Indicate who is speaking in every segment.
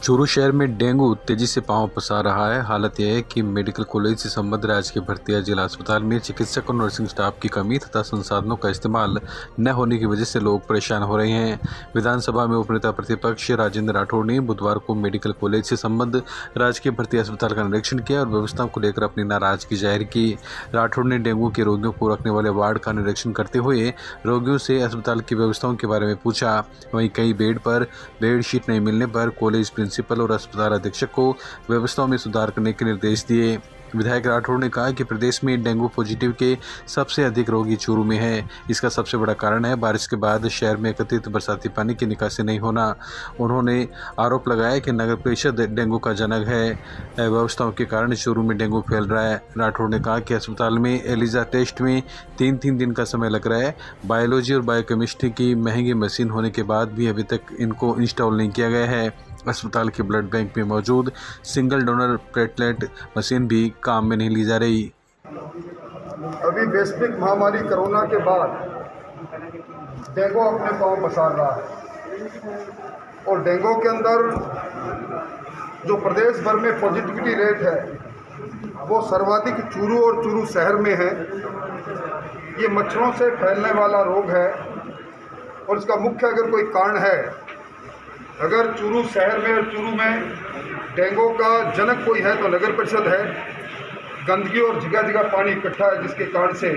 Speaker 1: चूरू शहर में डेंगू तेजी से पांव पसार रहा है। हालत यह है कि मेडिकल कॉलेज से संबद्ध राजकीय भर्तिया जिला अस्पताल में चिकित्सक और नर्सिंग स्टाफ की कमी तथा संसाधनों का इस्तेमाल न होने की वजह से लोग परेशान हो रहे हैं। विधानसभा में उपनेता प्रतिपक्ष राजेंद्र राठौड़ ने बुधवार को मेडिकल कॉलेज से संबद्ध राजकीय भर्तिया अस्पताल का निरीक्षण किया और व्यवस्थाओं को लेकर अपनी नाराजगी जाहिर की। राठौड़ ने डेंगू के रोगियों को रखने वाले वार्ड का निरीक्षण करते हुए रोगियों से अस्पताल की व्यवस्थाओं के बारे में पूछा। वहीं कई बेड पर बेड शीट नहीं मिलने पर कॉलेज प्रिंसिपल और अस्पताल अधीक्षक को व्यवस्थाओं में सुधार करने के निर्देश दिए। विधायक राठौड़ ने कहा कि प्रदेश में डेंगू पॉजिटिव के सबसे अधिक रोगी चूरू में है। इसका सबसे बड़ा कारण है बारिश के बाद शहर में एकत्रित बरसाती पानी की निकासी नहीं होना। उन्होंने आरोप लगाया कि नगर परिषद डेंगू का जनक है। व्यवस्थाओं के कारण चूरू में डेंगू फैल रहा है। राठौड़ ने कहा कि अस्पताल में एलिजा टेस्ट में 3 दिन का समय लग रहा है। बायोलॉजी और बायोकेमिस्ट्री की महंगी मशीन होने के बाद भी अभी तक इनको इंस्टॉल नहीं किया गया है। अस्पताल के ब्लड बैंक में मौजूद सिंगल डोनर प्लेटलेट मशीन भी काम में नहीं ली जा रही।
Speaker 2: अभी वैश्विक महामारी कोरोना के बाद डेंगू अपने पांव पसार रहा है और डेंगू के अंदर जो प्रदेश भर में पॉजिटिविटी रेट है वो सर्वाधिक चूरू और चूरू शहर में है। ये मच्छरों से फैलने वाला रोग है और इसका मुख्य अगर कोई कारण है, अगर चूरू शहर में और चूरू में डेंगू का जनक कोई है तो नगर परिषद है। गंदगी और जगह जगह पानी इकट्ठा है जिसके कारण से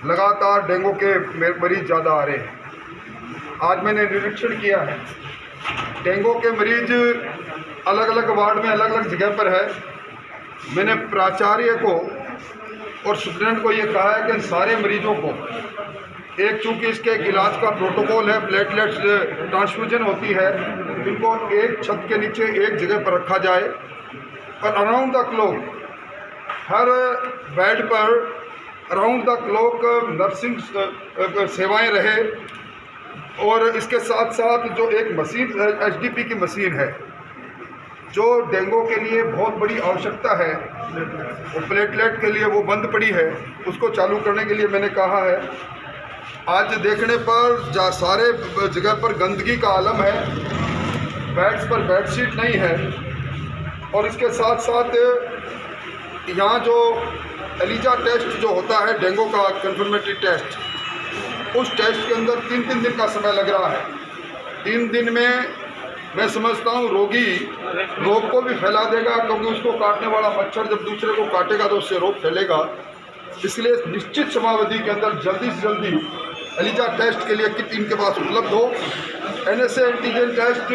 Speaker 2: लगातार डेंगू के मरीज ज़्यादा आ रहे हैं। आज मैंने निरीक्षण किया है, डेंगू के मरीज अलग अलग वार्ड में अलग अलग जगह पर है। मैंने प्राचार्य को और सुप्रिटेंडेंट को ये कहा है कि इन सारे मरीजों को एक, चूँकि इसके इलाज का प्रोटोकॉल है, प्लेटलेट्स ट्रांसफ्यूजन होती है, इनको एक छत के नीचे एक जगह पर रखा जाए और around the clock her bed पर अराउंड द क्लॉक नर्सिंग सेवाएं रहे। और इसके साथ साथ जो एक मशीन एचडीपी की मशीन है जो डेंगू के लिए बहुत बड़ी आवश्यकता है, वो प्लेटलेट के लिए वो बंद पड़ी है, उसको चालू करने के लिए मैंने कहा है। आज देखने पर सारे जगह पर गंदगी का आलम है, बेड्स पर बेडशीट नहीं है और इसके साथ साथ यहाँ जो एलिजा टेस्ट जो होता है डेंगू का कंफर्मेटरी टेस्ट, उस टेस्ट के अंदर 3 दिन का समय लग रहा है। 3 दिन में मैं समझता हूँ रोगी रोग को भी फैला देगा, क्योंकि उसको काटने वाला मच्छर जब दूसरे को काटेगा तो उससे रोग फैलेगा। इसलिए निश्चित समयावधि के अंदर जल्दी से जल्दी एलिजा टेस्ट के लिए किट इनके पास उपलब्ध हो। NSA एंटीजन टेस्ट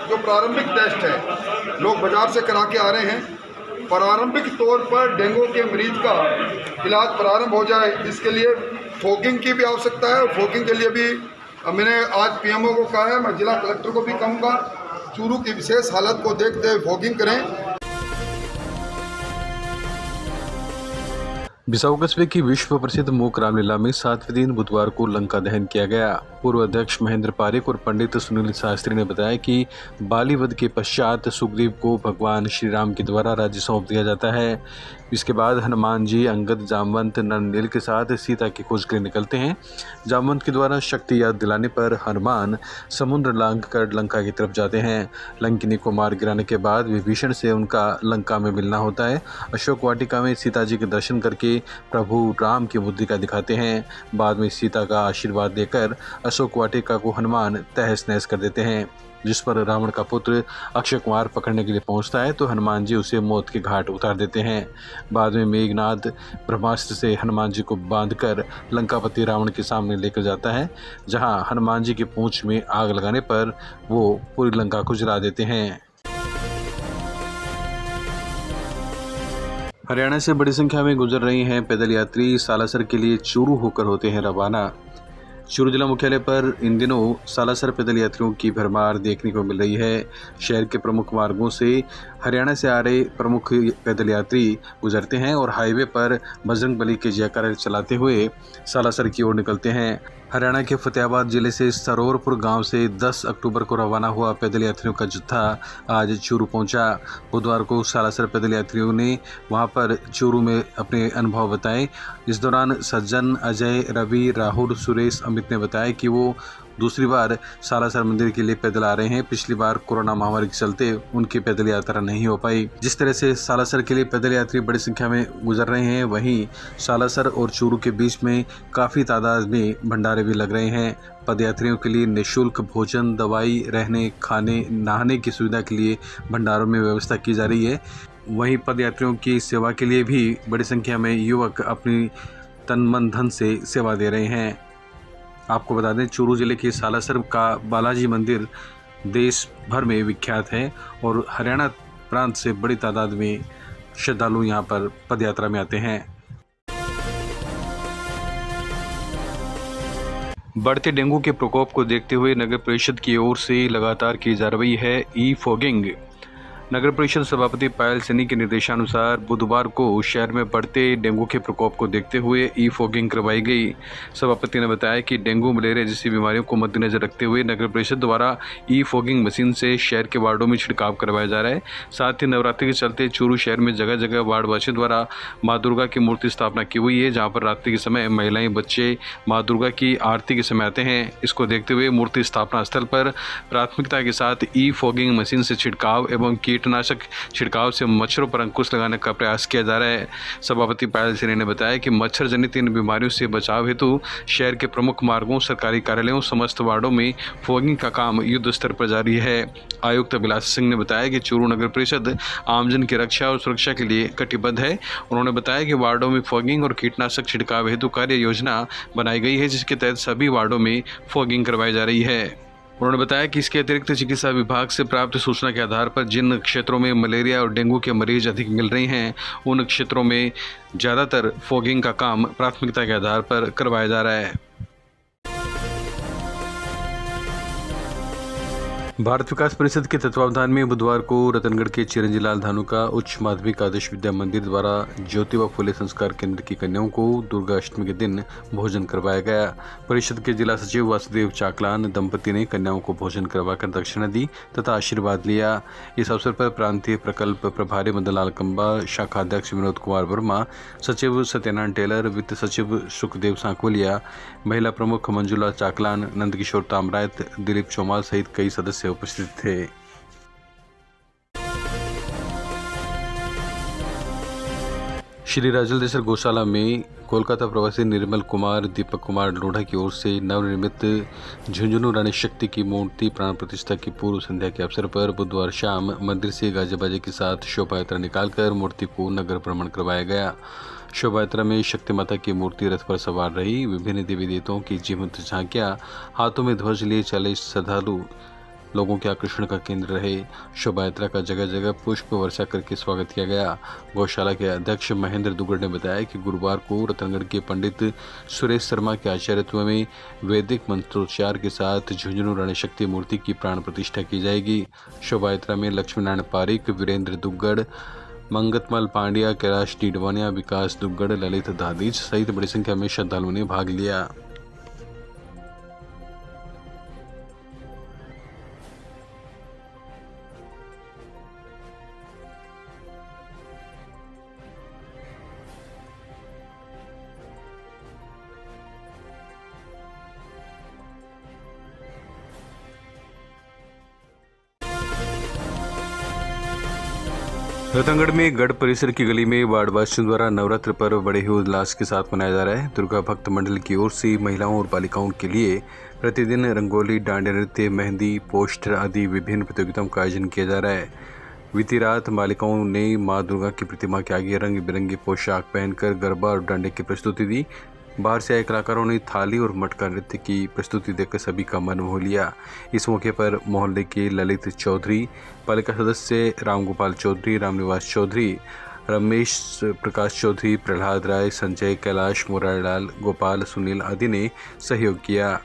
Speaker 2: जो प्रारंभिक टेस्ट है लोग बाज़ार से करा के आ रहे हैं, प्रारंभिक तौर पर डेंगू के मरीज का इलाज प्रारंभ हो जाए, इसके लिए फॉगिंग की भी आवश्यकता है। और फॉगिंग के लिए भी मैंने आज PMO को कहा है, मैं जिला कलेक्टर को भी कहूँगा चूरू की विशेष हालत को देखते हुए फॉगिंग करें।
Speaker 1: बिसाऊ कस्बे की विश्व प्रसिद्ध मूक रामलीला में 7वें दिन बुधवार को लंका दहन किया गया। पूर्व अध्यक्ष महेंद्र पारेख और पंडित सुनील शास्त्री ने बताया कि बाली वध के पश्चात सुग्रीव को भगवान श्री राम के द्वारा राज्य सौंप दिया जाता है। इसके बाद हनुमान जी अंगद, जामवंत, नंदनील के साथ सीता की खोज के लिए निकलते हैं। जामवंत के द्वारा शक्ति याद दिलाने पर हनुमान समुद्र लांघ कर लंका की तरफ जाते हैं। लंकिनी को मार गिराने के बाद विभीषण से उनका लंका में मिलना होता है। अशोक वाटिका में सीता जी के दर्शन करके प्रभु राम की बुद्धि का दिखाते हैं। बाद में सीता का आशीर्वाद देकर अशोक वाटिका को हनुमान तहस नहस कर देते हैं। जिस पर रावण का पुत्र अक्षय कुमार पकड़ने के लिए पहुंचता है तो हनुमान जी उसे मौत के घाट उतार देते हैं। बाद में मेघनाद ब्रह्मास्त्र से हनुमान जी को बांधकर लंकापति रावण के सामने लेकर जाता है, जहां हनुमान जी की पूंछ में आग लगाने पर वो पूरी लंका को जला देते हैं। हरियाणा से बड़ी संख्या में गुजर रही हैं पैदल यात्री सालासर के लिए चूरू होकर होते हैं रवाना। चूरू जिला मुख्यालय पर इन दिनों सालासर पैदल यात्रियों की भरमार देखने को मिल रही है। शहर के प्रमुख मार्गों से हरियाणा से आ रहे प्रमुख पैदल यात्री गुजरते हैं और हाईवे पर बजरंगबली के जयकारे चलाते हुए सालासर की ओर निकलते हैं। हरियाणा के फतेहाबाद जिले से सरोवरपुर गांव से 10 अक्टूबर को रवाना हुआ पैदल यात्रियों का जत्था आज चूरू पहुंचा। बुधवार को सालासर पैदल यात्रियों ने वहां पर चूरू में अपने अनुभव बताए। इस दौरान सज्जन, अजय, रवि, राहुल, सुरेश, अमित ने बताया कि वो दूसरी बार सालासर मंदिर के लिए पैदल आ रहे हैं। पिछली बार कोरोना महामारी के चलते उनकी पैदल यात्रा नहीं हो पाई। जिस तरह से सालासर के लिए पैदल यात्री बड़ी संख्या में गुजर रहे हैं, वहीं सालासर और चूरू के बीच में काफ़ी तादाद में भंडारे भी लग रहे हैं। पदयात्रियों के लिए निःशुल्क भोजन, दवाई, रहने, खाने, नहाने की सुविधा के लिए भंडारों में व्यवस्था की जा रही है। वहीं पदयात्रियों की सेवा के लिए भी बड़ी संख्या में युवक अपनी तन मन धन से सेवा दे रहे हैं। आपको बता दें, चूरू जिले के सालासर का बालाजी मंदिर देश भर में विख्यात है और हरियाणा प्रांत से बड़ी तादाद में श्रद्धालु यहां पर पदयात्रा में आते हैं। बढ़ते डेंगू के प्रकोप को देखते हुए नगर परिषद की ओर से लगातार की जा रही है ई फॉगिंग। नगर परिषद सभापति पायल सैनी के निर्देशानुसार बुधवार को शहर में बढ़ते डेंगू के प्रकोप को देखते हुए ई फॉगिंग करवाई गई। सभापति ने बताया कि डेंगू, मलेरिया जैसी बीमारियों को मद्देनजर रखते हुए नगर परिषद द्वारा ई फॉगिंग मशीन से शहर के वार्डों में छिड़काव करवाया जा रहा है। साथ ही नवरात्रि के चलते चूरू शहर में जगह जगह वार्डवासियों द्वारा माँ दुर्गा की मूर्ति स्थापना की हुई है, जहाँ पर रात्रि के समय महिलाएं, बच्चे माँ दुर्गा की आरती के समय आते हैं। इसको देखते हुए मूर्ति स्थापना स्थल पर प्राथमिकता के साथ ई फॉगिंग मशीन से छिड़काव एवं कीटनाशक छिड़काव से मच्छरों पर अंकुश लगाने का प्रयास किया जा रहा है। सभापति पायल सैनी ने बताया कि मच्छर जनित इन बीमारियों से बचाव हेतु शहर के प्रमुख मार्गों, सरकारी कार्यालयों, समस्त वार्डों में फॉगिंग का काम युद्ध स्तर पर जारी है। आयुक्त अभिलाष सिंह ने बताया कि चूरू नगर परिषद आमजन की रक्षा और सुरक्षा के लिए कटिबद्ध है। उन्होंने बताया कि वार्डों में फॉगिंग और कीटनाशक छिड़काव हेतु कार्य योजना बनाई गई है, जिसके तहत सभी वार्डों में फॉगिंग करवाई जा रही है। उन्होंने बताया कि इसके अतिरिक्त चिकित्सा विभाग से प्राप्त सूचना के आधार पर जिन क्षेत्रों में मलेरिया और डेंगू के मरीज अधिक मिल रहे हैं, उन क्षेत्रों में ज़्यादातर फॉगिंग का काम प्राथमिकता के आधार पर करवाया जा रहा है। भारत विकास परिषद के तत्वावधान में बुधवार को रतनगढ़ के चिरंजी लाल धानुका उच्च माध्यमिक आदर्श विद्या मंदिर द्वारा ज्योतिबा फुले संस्कार केंद्र की कन्याओं को दुर्गा अष्टमी के दिन भोजन करवाया गया। परिषद के जिला सचिव वासुदेव चाकलान दंपति ने कन्याओं को भोजन करवाकर दक्षिणा दी तथा आशीर्वाद लिया। इस अवसर पर प्रांतीय प्रकल्प प्रभारी मदन लाल कंबा, शाखा अध्यक्ष विनोद कुमार वर्मा, सचिव सत्यनारायण टेलर, वित्त सचिव सुखदेव सांकोलिया, महिला प्रमुख मंजुला चाकलान, नंदकिशोर तामरायत, दिलीप चौमाल सहित कई सदस्य उपस्थित थे। श्री राजलदेसर गौशाला में कोलकाता प्रवासी निर्मल कुमार, दीपक कुमार लोढ़ा की ओर से नवनिर्मित झुंझुनू रानी शक्ति की मूर्ति प्राण प्रतिष्ठा की पूर्व संध्या के अवसर पर बुधवार शाम मंदिर से गाजे बाजे के साथ शोभा यात्रा निकालकर मूर्ति को नगर भ्रमण करवाया गया। शोभा यात्रा में शक्ति माता की मूर्ति रथ पर सवार रही। विभिन्न देवी देवताओं की जीवंत झांकियां, हाथों में ध्वज लिए चले श्रद्धालु लोगों के आकर्षण का केंद्र रहे। शोभा यात्रा का जगह जगह पुष्प वर्षा करके स्वागत किया गया। गौशाला के अध्यक्ष महेंद्र दुग्गड़ ने बताया कि गुरुवार को रतनगढ़ के पंडित सुरेश शर्मा के आचार्यत्व में वैदिक मंत्रोच्चार के साथ झुंझुनू रानी शक्ति मूर्ति की प्राण प्रतिष्ठा की जाएगी। शोभा यात्रा में लक्ष्मी नारायण पारिक, वीरेंद्र दुग्गड़, मंगतमल पांड्या, कैलाश डीडवानिया, विकास दुग्गड़, ललित दादीज सहित बड़ी संख्या में श्रद्धालुओं ने भाग लिया। रतनगढ़ में गढ़ परिसर की गली में वार्डवासियों द्वारा नवरात्र पर्व बड़े ही उल्लास के साथ मनाया जा रहा है। दुर्गा भक्त मंडल की ओर से महिलाओं और बालिकाओं के लिए प्रतिदिन रंगोली, डांडिया नृत्य, मेहंदी, पोस्टर आदि विभिन्न प्रतियोगिताओं का आयोजन किया जा रहा है। बीती रात बालिकाओं ने मां दुर्गा की प्रतिमा के आगे रंग बिरंगी पोशाक पहनकर गरबा और डांडिया की प्रस्तुति दी। बाहर से आए कलाकारों ने थाली और मटका नृत्य की प्रस्तुति देकर सभी का मन मोह लिया। इस मौके पर मोहल्ले के ललित चौधरी, पालिका सदस्य रामगोपाल चौधरी, रामनिवास चौधरी, रमेश प्रकाश चौधरी, प्रहलाद राय, संजय, कैलाश, मुरारीलाल, गोपाल, सुनील आदि ने सहयोग किया।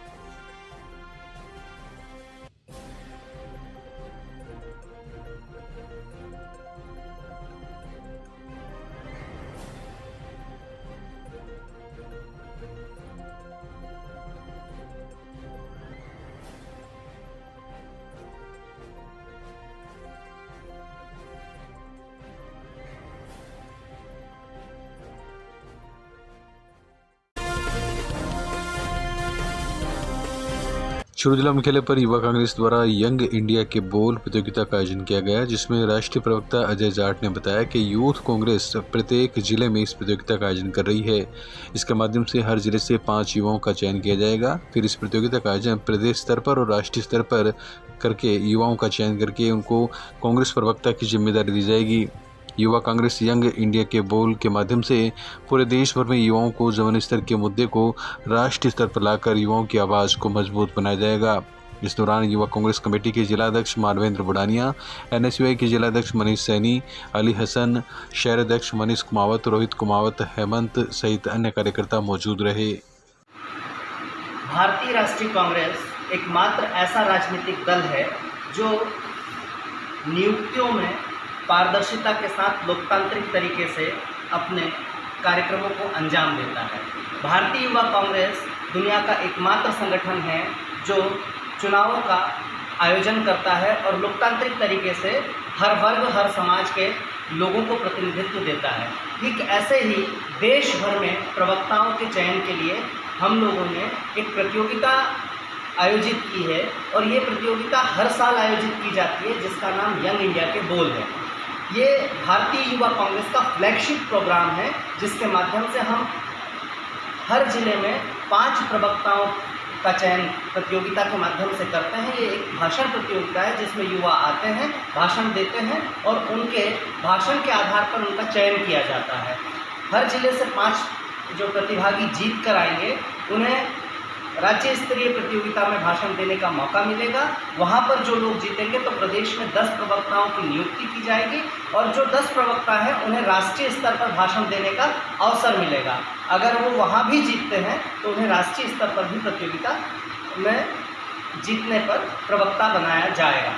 Speaker 1: चूरू जिला मुख्यालय पर युवा कांग्रेस द्वारा यंग इंडिया के बोल प्रतियोगिता का आयोजन किया गया, जिसमें राष्ट्रीय प्रवक्ता अजय जाट ने बताया कि यूथ कांग्रेस प्रत्येक जिले में इस प्रतियोगिता का आयोजन कर रही है। इसके माध्यम से हर जिले से 5 युवाओं का चयन किया जाएगा। फिर इस प्रतियोगिता का आयोजन प्रदेश स्तर पर और राष्ट्रीय स्तर पर करके युवाओं का चयन करके उनको कांग्रेस प्रवक्ता की जिम्मेदारी दी जाएगी। युवा कांग्रेस यंग इंडिया के बोल के माध्यम से पूरे देश भर में युवाओं को जमीन स्तर के मुद्दे को राष्ट्रीय स्तर पर लाकर युवाओं की आवाज़ को मजबूत बनाया जाएगा। इस दौरान युवा कांग्रेस कमेटी के जिला अध्यक्ष मानवेंद्र बुडानिया, NSUI के जिला अध्यक्ष मनीष सैनी, अली हसन, शहर अध्यक्ष मनीष कुमावत, रोहित कुमावत, हेमंत सहित अन्य कार्यकर्ता मौजूद रहे।
Speaker 3: भारतीय राष्ट्रीय कांग्रेस एकमात्र ऐसा राजनीतिक दल है जो नियुक्तियों में पारदर्शिता के साथ लोकतांत्रिक तरीके से अपने कार्यक्रमों को अंजाम देता है। भारतीय युवा कांग्रेस दुनिया का एकमात्र संगठन है जो चुनावों का आयोजन करता है और लोकतांत्रिक तरीके से हर वर्ग, हर समाज के लोगों को प्रतिनिधित्व देता है। ठीक ऐसे ही देश भर में प्रवक्ताओं के चयन के लिए हम लोगों ने एक प्रतियोगिता आयोजित की है और ये प्रतियोगिता हर साल आयोजित की जाती है, जिसका नाम यंग इंडिया के बोल है। ये भारतीय युवा कांग्रेस का फ्लैगशिप प्रोग्राम है, जिसके माध्यम से हम हर जिले में 5 प्रवक्ताओं का चयन प्रतियोगिता के माध्यम से करते हैं। ये एक भाषण प्रतियोगिता है जिसमें युवा आते हैं, भाषण देते हैं और उनके भाषण के आधार पर उनका चयन किया जाता है। हर जिले से 5 जो प्रतिभागी जीत कर आएंगे उन्हें राज्य स्तरीय प्रतियोगिता में भाषण देने का मौका मिलेगा। वहाँ पर जो लोग जीतेंगे तो प्रदेश में 10 प्रवक्ताओं की नियुक्ति की जाएगी और जो 10 प्रवक्ता हैं उन्हें राष्ट्रीय स्तर पर भाषण देने का अवसर मिलेगा। अगर वो वहाँ भी जीतते हैं तो उन्हें राष्ट्रीय स्तर पर भी प्रतियोगिता में जीतने पर प्रवक्ता बनाया जाएगा।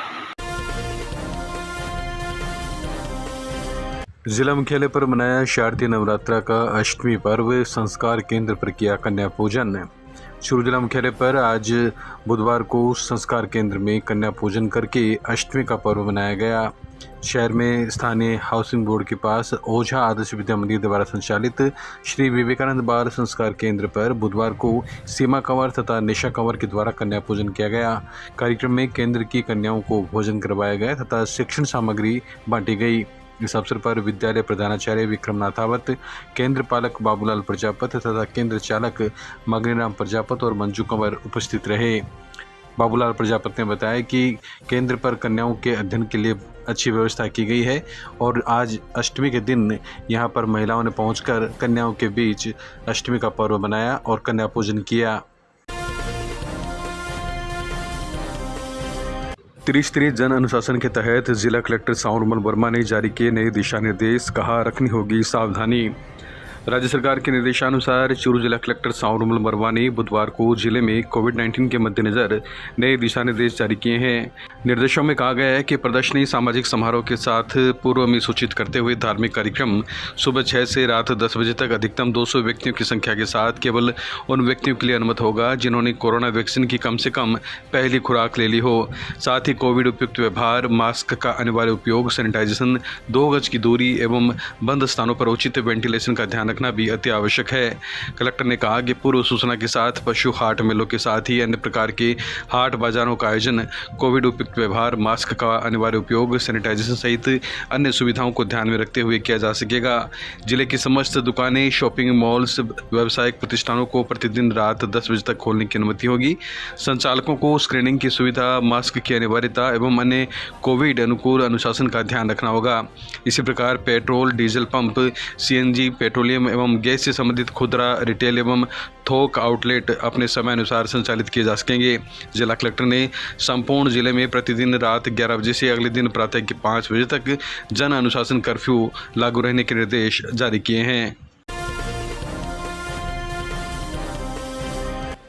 Speaker 1: जिला मुख्यालय पर मनाया शारदीय नवरात्रा का अष्टमी पर्व, संस्कार केंद्र पर किया कन्या पूजन। चूरू जिला मुख्यालय पर आज बुधवार को संस्कार केंद्र में कन्या पूजन करके अष्टमी का पर्व मनाया गया। शहर में स्थानीय हाउसिंग बोर्ड के पास ओझा आदर्श विद्या मंदिर द्वारा संचालित श्री विवेकानंद बाल संस्कार केंद्र पर बुधवार को सीमा कंवर तथा निशा कंवर के द्वारा कन्या पूजन किया गया। कार्यक्रम में केंद्र की कन्याओं को भोजन करवाया गया तथा शिक्षण सामग्री बांटी गई। इस अवसर पर विद्यालय प्रधानाचार्य विक्रम नाथावत, केंद्र पालक बाबूलाल प्रजापत तथा केंद्र चालक मगनीराम प्रजापत और मंजू कंवर उपस्थित रहे। बाबूलाल प्रजापत ने बताया कि केंद्र पर कन्याओं के अध्ययन के लिए अच्छी व्यवस्था की गई है और आज अष्टमी के दिन यहां पर महिलाओं ने पहुंचकर कन्याओं के बीच अष्टमी का पर्व मनाया और कन्या पूजन किया। त्रिस्तरीय जन अनुशासन के तहत जिला कलेक्टर साउंडमल वर्मा ने जारी किए नए दिशा निर्देश, कहा रखनी होगी सावधानी। राज्य सरकार के निर्देशानुसार चूरू जिला कलेक्टर साउंडमल वर्मा ने बुधवार को जिले में कोविड-19 के मद्देनजर नए दिशा निर्देश जारी किए हैं। निर्देशों में कहा गया है कि प्रदर्शनी, सामाजिक समारोह के साथ पूर्व में सूचित करते हुए धार्मिक कार्यक्रम सुबह 6 से रात 10 बजे तक अधिकतम 200 व्यक्तियों की संख्या के साथ केवल उन व्यक्तियों के लिए अनुमत होगा जिन्होंने कोरोना वैक्सीन की कम से कम पहली खुराक ले ली हो। साथ ही कोविड उपयुक्त व्यवहार, मास्क का अनिवार्य उपयोग, सैनिटाइजेशन, 2 गज की दूरी एवं बंद स्थानों पर उचित वेंटिलेशन का ध्यान रखना भी अति आवश्यक है। कलेक्टर ने कहा कि पूर्व सूचना के साथ पशु हाट मेलों के साथ ही अन्य प्रकार के हाट बाजारों का आयोजन कोविड उपयुक्त व्यवहार, मास्क का अनिवार्य उपयोग, सैनिटाइजेशन सहित अन्य सुविधाओं को ध्यान में रखते हुए किया जा सकेगा। जिले की समस्त दुकानें, शॉपिंग मॉल्स, व्यावसायिक प्रतिष्ठानों को प्रतिदिन रात 10 बजे तक खोलने की अनुमति होगी। संचालकों को स्क्रीनिंग की सुविधा, मास्क की अनिवार्यता एवं अन्य कोविड अनुकूल अनुशासन का ध्यान रखना होगा। इसी प्रकार petrol, diesel pump, CNG, petroleum एवं गैस से संबंधित खुदरा, रिटेल एवं थोक आउटलेट अपने समय अनुसार संचालित किए जा सकेंगे। जिला कलेक्टर ने संपूर्ण जिले में प्रतिदिन रात 11 बजे से अगले दिन प्रातः के 5 बजे तक जन अनुशासन कर्फ्यू लागू रहने के निर्देश जारी किए हैं।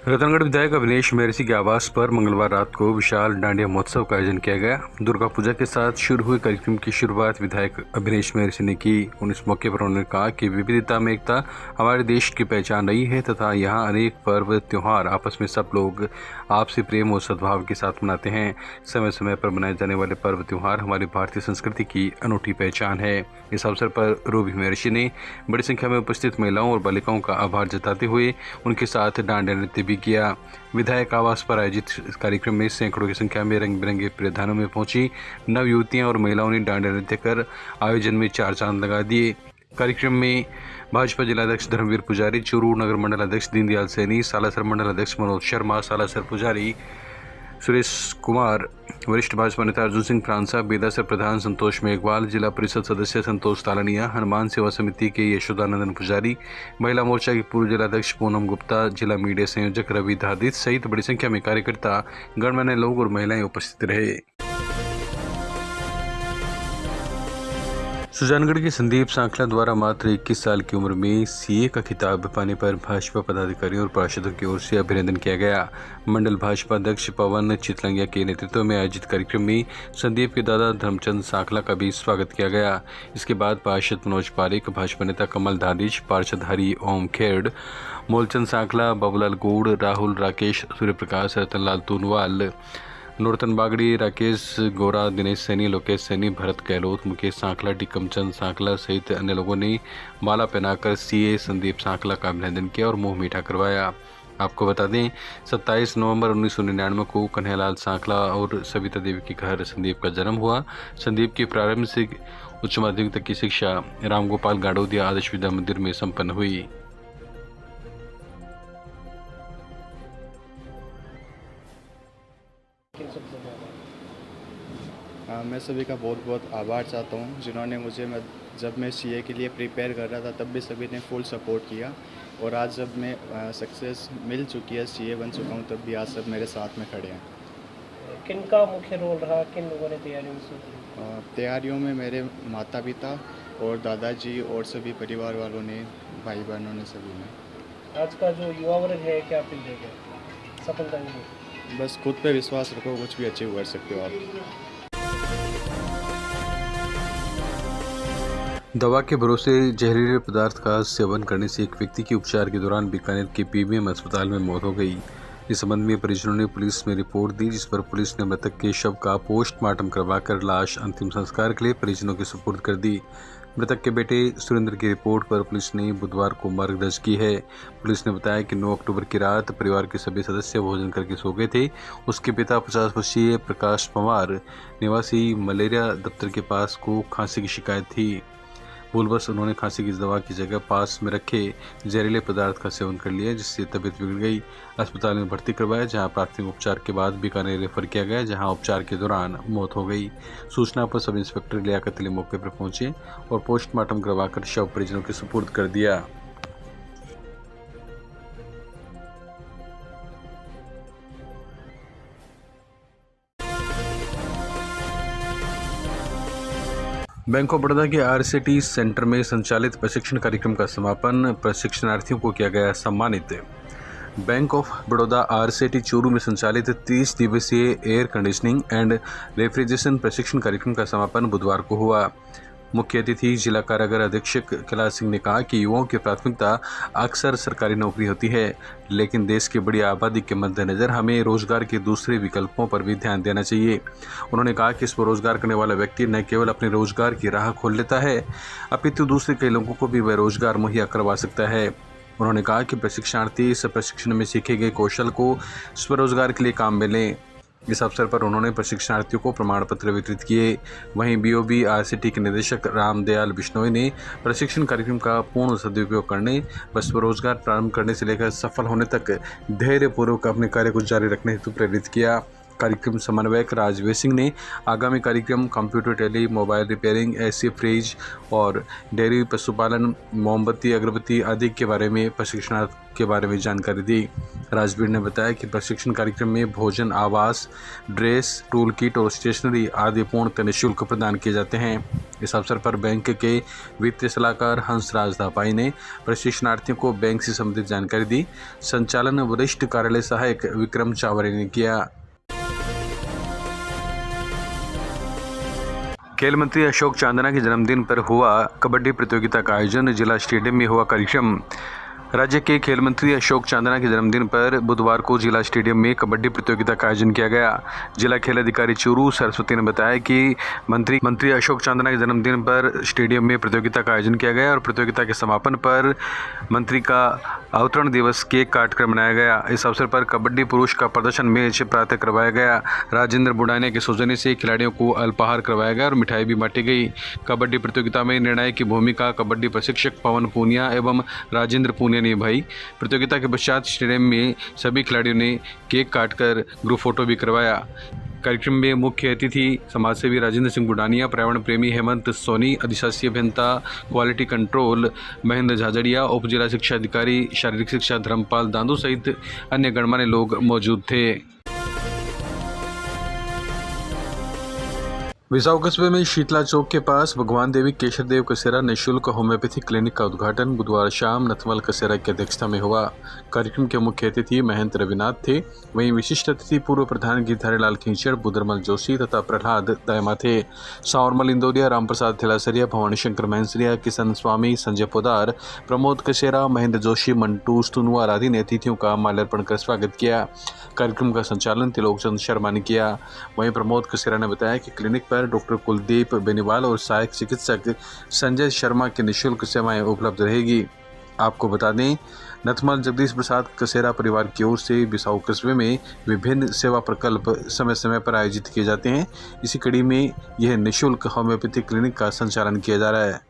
Speaker 1: रतनगढ़ विधायक अभिनेश महर्षि के आवास पर मंगलवार रात को विशाल डांडिया महोत्सव का आयोजन किया गया। दुर्गा पूजा के साथ शुरू हुए कार्यक्रम की शुरुआत विधायक अभिनेश महर्षि ने की। इस मौके पर उन्होंने कहा कि विविधता में एकता हमारे देश की पहचान रही है तथा यहाँ अनेक पर्व त्योहार आपस में सब लोग आपसी प्रेम और सद्भाव के साथ मनाते हैं। समय समय पर मनाए जाने वाले पर्व त्यौहार हमारी भारतीय संस्कृति की अनूठी पहचान है। इस अवसर पर रूबी महर्षि ने बड़ी संख्या में उपस्थित महिलाओं और बालिकाओं का आभार जताते हुए उनके साथ डांडिया नृत्य भी किया। विधायक आवास पर आयोजित इस कार्यक्रम में सैकड़ों की संख्या में रंग बिरंगे परिधानों में पहुंची नव युवतियां और महिलाओं ने डांडिया नृत्य कर आयोजन में चार चांद लगा दिए। कार्यक्रम में भाजपा जिलाध्यक्ष धर्मवीर पुजारी, चूरू नगर मंडल अध्यक्ष दीनदयाल सैनी, सालासर मंडल अध्यक्ष मनोज शर्मा, सालासर पुजारी सुरेश कुमार, वरिष्ठ भाजपा नेता अर्जुन सिंह फ्रांसा, बेदासर प्रधान संतोष मेघवाल, जिला परिषद सदस्य संतोष तालनिया, हनुमान सेवा समिति के यशोदानंदन पुजारी, महिला मोर्चा की पूर्व जिलाध्यक्ष पूनम गुप्ता, जिला मीडिया संयोजक रवि धादित सहित बड़ी संख्या में कार्यकर्ता, गणमान्य लोग और महिलाएं उपस्थित रहे। सुजानगढ़ के संदीप सांखला द्वारा मात्र 21 साल की उम्र में सीए का खिताब पाने पर भाजपा पदाधिकारियों और पार्षदों की ओर से अभिनंदन किया गया। मंडल भाजपा अध्यक्ष पवन चितलंगिया के नेतृत्व में आयोजित कार्यक्रम में संदीप के दादा धर्मचंद सांखला का भी स्वागत किया गया। इसके बाद पार्षद मनोज पारिक, भाजपा नेता कमल दादिश, पार्षद हरि ओम खेड़, मूलचंद सांखला, बाबूलाल गौड़, राहुल राकेश, सूर्य प्रकाश, रतनलाल तूनवाल, नूरतन बागड़ी, राकेश गोरा, दिनेश सैनी, लोकेश सैनी, भरत गहलोत, मुकेश सांखला, टिकमचंद सांखला सहित अन्य लोगों ने माला पहनाकर सीए संदीप सांखला का अभिनंदन किया और मुंह मीठा करवाया। आपको बता दें 27 नवंबर 1999 को कन्हैयालाल सांखला और सविता देवी के घर संदीप का जन्म हुआ। संदीप की प्रारंभिक से उच्च माध्यमिक तक की शिक्षा रामगोपाल गाड़ोदिया आदर्श विद्या मंदिर में संपन्न हुई।
Speaker 4: मैं सभी का बहुत बहुत आभार चाहता हूँ जिन्होंने मुझे जब मैं सीए के लिए प्रिपेयर कर रहा था तब भी सभी ने फुल सपोर्ट किया और आज जब मैं सक्सेस मिल चुकी है, सीए बन चुका हूँ, तब भी आज सब मेरे साथ में खड़े हैं।
Speaker 5: किन का मुख्य रोल रहा, किन लोगों ने तैयारियों में
Speaker 4: तैयारियों में मेरे माता पिता और दादाजी और सभी परिवार वालों ने, भाई बहनों ने, सभी ने।
Speaker 5: आज का जो युवा वर्ग है क्या अपील देगा सफलता में?
Speaker 4: बस खुद पे विश्वास रखो, कुछ भी अचीव कर सकते हो आप।
Speaker 1: दवा के भरोसे जहरीले पदार्थ का सेवन करने से एक व्यक्ति की उपचार के दौरान बीकानेर के पीबीएम अस्पताल में मौत हो गई। इस संबंध में परिजनों ने पुलिस में रिपोर्ट दी, जिस पर पुलिस ने मृतक के शव का पोस्टमार्टम करवाकर लाश अंतिम संस्कार के लिए परिजनों के सुपुर्द कर दी। मृतक के बेटे सुरेंद्र की रिपोर्ट पर पुलिस ने बुधवार को मार्ग दर्ज की है। पुलिस ने बताया कि 9 अक्टूबर की रात परिवार के सभी सदस्य भोजन करके सो गए थे। उसके पिता 50 वर्षीय प्रकाश पवार निवासी मलेरिया दफ्तर के पास को खांसी की शिकायत थी। भूलवश उन्होंने खांसी की दवा की जगह पास में रखे जहरीले पदार्थ का सेवन कर लिया, जिससे तबीयत बिगड़ गई। अस्पताल में भर्ती करवाया, जहां प्राथमिक उपचार के बाद बीकानेर रेफर किया गया, जहां उपचार के दौरान मौत हो गई। सूचना पर सब इंस्पेक्टर लियाकत अली मौके पर पहुंचे और पोस्टमार्टम करवाकर शव परिजनों के सुपुर्द कर दिया। बैंक ऑफ बड़ौदा के आरसीटी सेंटर में संचालित प्रशिक्षण कार्यक्रम का समापन, प्रशिक्षणार्थियों को किया गया सम्मानित। Bank of Baroda RCT Churu में संचालित 30 दिवसीय एयर कंडीशनिंग एंड रेफ्रिजरेशन प्रशिक्षण कार्यक्रम का समापन बुधवार को हुआ। मुख्य अतिथि जिला कारागार अधीक्षक कैलाश सिंह ने कहा कि युवाओं की प्राथमिकता अक्सर सरकारी नौकरी होती है, लेकिन देश की बड़ी आबादी के मद्देनजर हमें रोजगार के दूसरे विकल्पों पर भी ध्यान देना चाहिए। उन्होंने कहा कि स्वरोजगार करने वाला व्यक्ति न केवल अपने रोजगार की राह खोल लेता है, अपितु दूसरे कई लोगों को भी वह रोजगार मुहैया करवा सकता है। उन्होंने कहा कि प्रशिक्षणार्थी इस प्रशिक्षण में सीखे गए कौशल को स्वरोजगार के लिए काम में लें। इस अवसर पर उन्होंने प्रशिक्षणार्थियों को प्रमाण पत्र वितरित किए। वहीं बीओबी आरसीटी के निदेशक रामदयाल बिश्नोई ने प्रशिक्षण कार्यक्रम का पूर्ण सदुपयोग करने व स्वरोजगार प्रारंभ करने से लेकर सफल होने तक धैर्यपूर्वक अपने कार्य को जारी रखने हेतु प्रेरित किया। कार्यक्रम समन्वयक राजवीर सिंह ने आगामी कार्यक्रम computer, Tally, mobile repairing, AC, fridge और डेयरी, पशुपालन, मोमबत्ती, अगरबत्ती आदि के बारे में प्रशिक्षणार्थ के बारे में जानकारी दी। राजवीर ने बताया कि प्रशिक्षण कार्यक्रम में भोजन, आवास, ड्रेस, टूल किट और स्टेशनरी आदि पूर्णतः निःशुल्क प्रदान किए जाते हैं। इस अवसर पर बैंक के वित्तीय सलाहकार हंसराज धापाई ने प्रशिक्षणार्थियों को बैंक से संबंधित जानकारी दी। संचालन वरिष्ठ कार्यालय सहायक विक्रम चावरे ने किया। खेल मंत्री अशोक चांदना के जन्मदिन पर हुआ कबड्डी प्रतियोगिता का आयोजन, जिला स्टेडियम में हुआ कार्यक्रम। राज्य के खेल मंत्री अशोक चांदना के जन्मदिन पर बुधवार को जिला स्टेडियम में कबड्डी प्रतियोगिता का आयोजन किया गया। जिला खेल अधिकारी चूरू सरस्वती ने बताया कि मंत्री अशोक चांदना के जन्मदिन पर स्टेडियम में प्रतियोगिता का आयोजन किया गया और प्रतियोगिता के समापन पर मंत्री का अवतरण दिवस केक काटकर मनाया गया। इस अवसर पर कबड्डी पुरुष का प्रदर्शन मैच प्रातः करवाया गया। राजेंद्र बुडाने के सौजन्य से खिलाड़ियों को अल्पाहार करवाया गया और मिठाई भी बांटी गई। कबड्डी प्रतियोगिता में निर्णायक की भूमिका कबड्डी प्रशिक्षक पवन पूनिया एवं राजेंद्र पूनिया ने निभाई। प्रतियोगिता के पश्चात स्टेडियम में सभी खिलाड़ियों ने केक काटकर ग्रुप फोटो भी करवाया। कार्यक्रम में मुख्य अतिथि समाजसेवी राजेंद्र सिंह बुडानिया, पर्यावरण प्रेमी हेमंत सोनी, अधिशासी अभियंता क्वालिटी कंट्रोल महेंद्र झाझड़िया, उप जिला शिक्षा अधिकारी शारीरिक शिक्षा धर्मपाल दांदू सहित अन्य गणमान्य लोग मौजूद थे। विसाऊ कस्बे में शीतला चौक के पास भगवान देवी केशर देव कसेरा निःशुल्क होम्योपैथिक क्लिनिक का उद्घाटन बुधवार शाम नथमल कसेरा की अध्यक्षता में हुआ। कार्यक्रम के मुख्य अतिथि महंत रविनाथ थे। वहीं विशिष्ट अतिथि पूर्व प्रधान गिरधारीलाल खींचड़, बुदरमल जोशी तथा प्रहलाद दायमा थे। सावरमल इंदौरिया, रामप्रसाद थिलासरिया, भवानी शंकर महंसरिया, किशन स्वामी, संजय पोदार, प्रमोद कसेरा, महेंद्र जोशी, मंटू स्तुनवार आदि ने अतिथियों का माल्यार्पण कर स्वागत किया। कार्यक्रम का संचालन त्रिलोकचंद शर्मा ने किया। वहीं प्रमोद कसेरा ने बताया कि क्लिनिक पर डॉक्टर कुलदीप बेनीवाल और सहायक चिकित्सक संजय शर्मा की निःशुल्क सेवाएं उपलब्ध रहेगी। आपको बता दें, नथमल जगदीश प्रसाद कसेरा परिवार की ओर से बिसाऊ कस्बे में विभिन्न सेवा प्रकल्प समय समय पर आयोजित किए जाते हैं। इसी कड़ी में यह निःशुल्क होम्योपैथिक क्लिनिक का संचालन किया जा रहा है।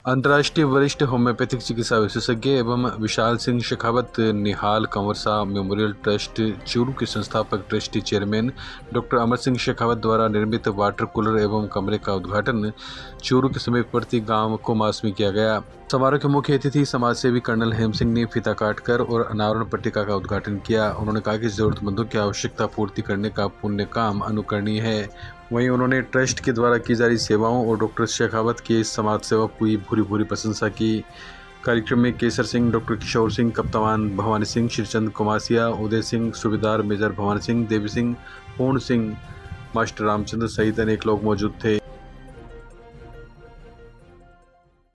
Speaker 1: अंतर्राष्ट्रीय वरिष्ठ होम्योपैथिक चिकित्सा विशेषज्ञ एवं विशाल सिंह शेखावत निहाल कंवरसा मेमोरियल ट्रस्ट चूरू के संस्थापक trustee chairman doctor Amar Singh Shekhawat द्वारा निर्मित वाटर कूलर एवं कमरे का उद्घाटन चूरू के समीपवर्ती गांव कोमास में किया गया। समारोह के मुख्य अतिथि समाजसेवी कर्नल हेम सिंह ने फीता काटकर और अनावरण पट्टिका का उद्घाटन किया। उन्होंने कहा कि जरूरतमंदों की आवश्यकता पूर्ति करने का पुण्य काम अनुकरणीय है। वहीं उन्होंने ट्रस्ट के द्वारा की जा रही सेवाओं और डॉक्टर शेखावत की इस समाज सेवा की भूरी प्रशंसा की। कार्यक्रम में केसर सिंह, डॉक्टर किशोर सिंह, कप्तान भवानी सिंह, श्रीचंद कुमासिया, उदय सिंह, सूबेदार मेजर भवानी सिंह, देवी सिंह, पूर्ण सिंह, मास्टर रामचंद्र सहित अनेक लोग मौजूद थे।